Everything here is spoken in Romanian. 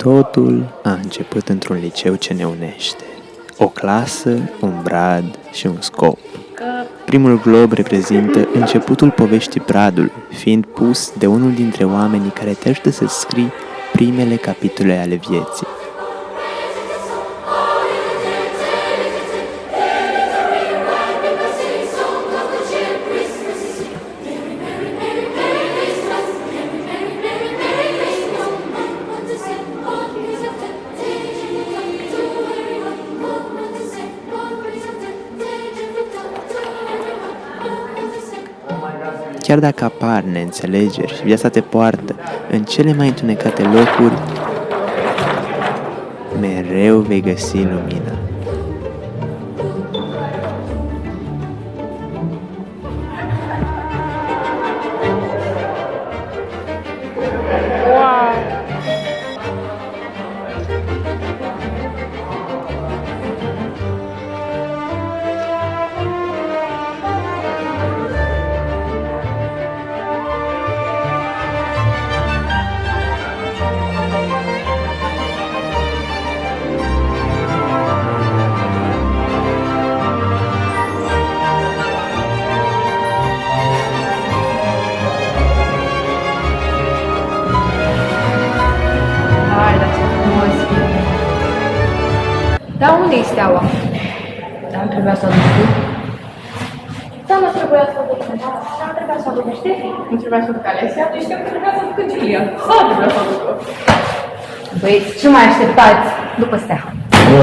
Totul a început într-un liceu ce ne unește. O clasă, un brad și un scop. Primul glob reprezintă începutul poveștii bradului, fiind pus de unul dintre oamenii care te ajută să scrii primele capitole ale vieții. Chiar dacă apar neînțelegeri și viața te poartă în cele mai întunecate locuri, mereu vei găsi lumina. Dar unde e steaua? Dar nu trebuia să o duci tu? Da, nu trebuia să o duc cineva. Da, nu trebuia să o duc Ștefi. Nu trebuia să o duc Alexia. Deci că trebuia să o duc Giulia. Sau trebuia să o duc. Băieți, ce mai așteptați? După stea. Nu,